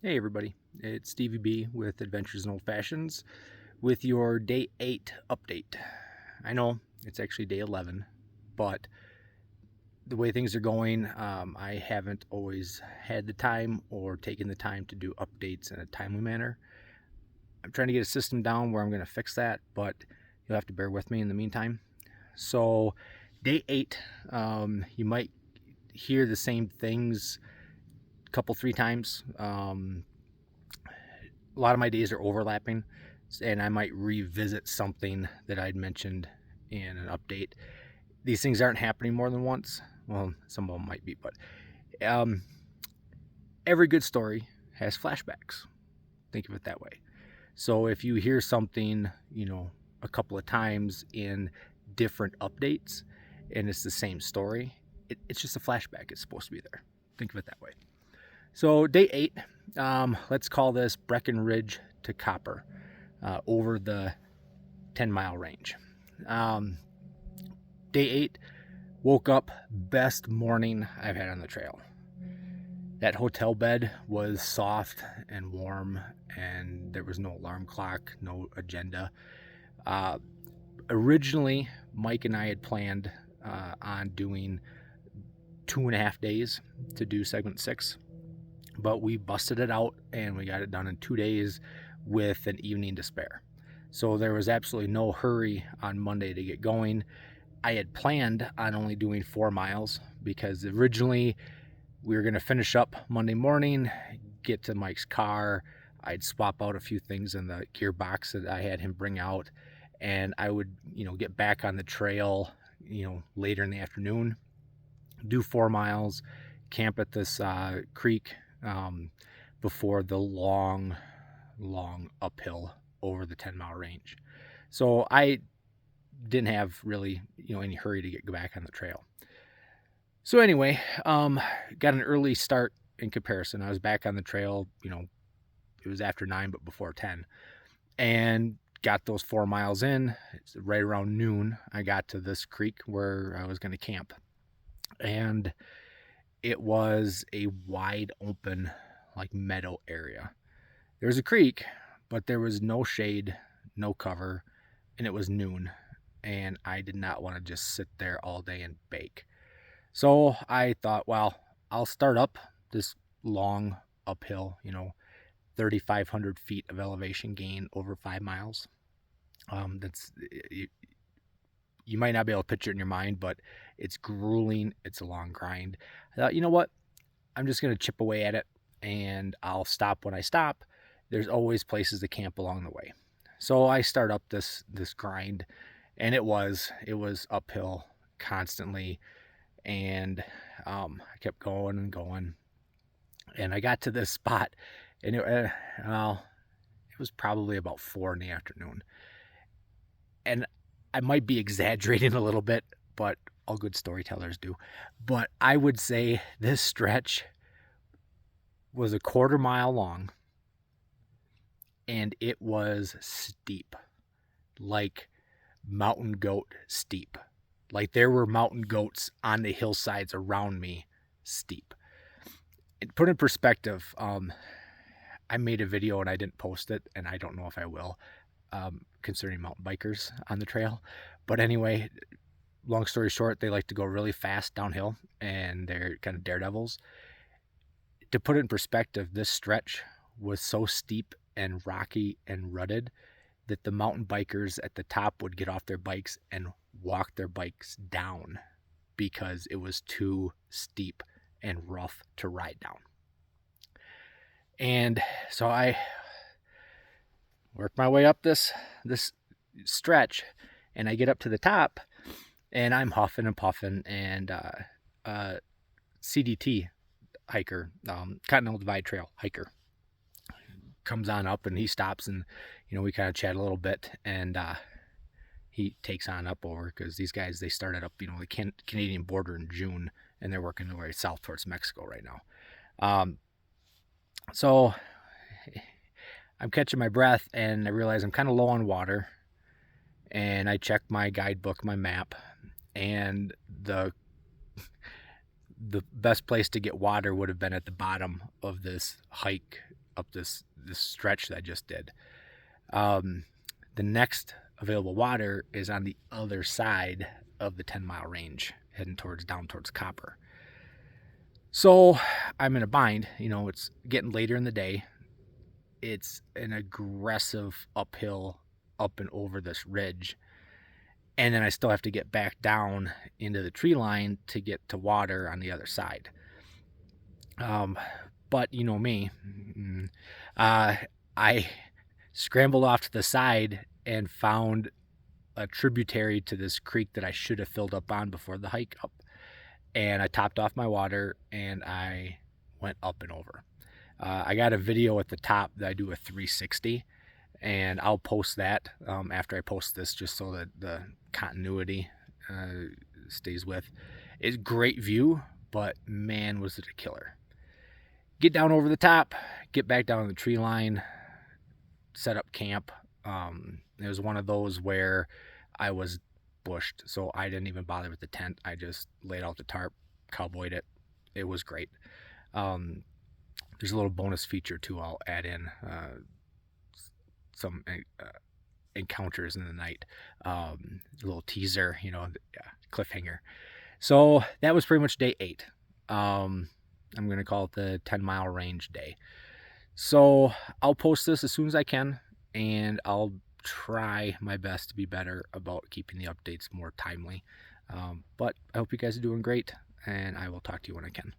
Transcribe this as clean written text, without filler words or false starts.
Hey everybody, it's Stevie B with Adventures in Old Fashions with your day 8 update. I know it's actually day 11, but the way things are going, I haven't always had the time or taken the time to do updates in a timely manner. I'm trying to get a system down where I'm going to fix that, but you'll have to bear with me in the meantime. So, day 8, you might hear the same things a couple, 3 times. A lot of my days are overlapping, and I might revisit something that I'd mentioned in an update. These things aren't happening more than once. Well, some of them might be, but um, every good story has flashbacks. Think of it that way. So if you hear something, a couple of times in different updates and it's the same story, it's just a flashback. It's supposed to be there. Think of it that way. So day 8, let's call this Breckenridge to Copper, over the 10-mile range. Day 8, woke up, best morning I've had on the trail. That hotel bed was soft and warm, and there was no alarm clock, no agenda. Originally, Mike and I had planned on doing 2.5 days to do segment 6. But we busted it out and we got it done in 2 days with an evening to spare. So there was absolutely no hurry on Monday to get going. I had planned on only doing 4 miles because originally we were going to finish up Monday morning, get to Mike's car. I'd swap out a few things in the gearbox that I had him bring out, and I would, get back on the trail, later in the afternoon, do 4 miles, camp at this creek before the long uphill over the 10-mile range. So I didn't have really, any hurry to get back on the trail. So anyway, got an early start in comparison. I was back on the trail, it was after 9, but before 10, and got those 4 miles in. It's right around noon. I got to this creek where I was going to camp, and it was a wide open, like, meadow area. There was a creek, but there was no shade, no cover, and it was noon, and I did not want to just sit there all day and bake. So I thought, well, I'll start up this long uphill, 3,500 feet of elevation gain over 5 miles. That's you might not be able to picture it in your mind, but it's grueling. It's a long grind. I thought, you know what? I'm just going to chip away at it, and I'll stop when I stop. There's always places to camp along the way. So I start up this grind, and it was uphill constantly, and I kept going and going, and I got to this spot, and it was probably about 4 in the afternoon, and I might be exaggerating a little bit, but all good storytellers do. But I would say this stretch was a 1/4 mile long, and it was steep, like mountain goat steep. Like there were mountain goats on the hillsides around me, steep. And put in perspective, I made a video and I didn't post it, and I don't know if I will, concerning mountain bikers on the trail. But anyway, long story short, they like to go really fast downhill, and they're kind of daredevils. To put it in perspective, this stretch was so steep and rocky and rutted that the mountain bikers at the top would get off their bikes and walk their bikes down because it was too steep and rough to ride down. And so I worked my way up this stretch, and I get up to the top, and I'm huffing and puffing, and CDT hiker, Continental Divide Trail hiker, comes on up, and he stops, and we kind of chat a little bit, and he takes on up over, because these guys, they started up the Canadian border in June, and they're working their way south towards Mexico right now. So I'm catching my breath, and I realize I'm kind of low on water, and I check my guidebook, my map, and the best place to get water would have been at the bottom of this hike up this stretch that I just did. The next available water is on the other side of the 10-mile range, heading down towards Copper. So I'm in a bind. It's getting later in the day. It's an aggressive uphill up and over this ridge. And then I still have to get back down into the tree line to get to water on the other side. But you know me, I scrambled off to the side and found a tributary to this creek that I should have filled up on before the hike up. And I topped off my water and I went up and over. I got a video at the top that I do a 360, and I'll post that after I post this, just so that the continuity stays with. It's a great view, but man, was it a killer. Get down over the top, get back down to the tree line, set up camp. It was one of those where I was bushed, so I didn't even bother with the tent. I just laid out the tarp, cowboyed it. It was great. There's a little bonus feature too. I'll add in some encounters in the night, a little teaser, cliffhanger. So that was pretty much day 8. I'm going to call it the 10-mile range day. So I'll post this as soon as I can, and I'll try my best to be better about keeping the updates more timely. But I hope you guys are doing great, and I will talk to you when I can.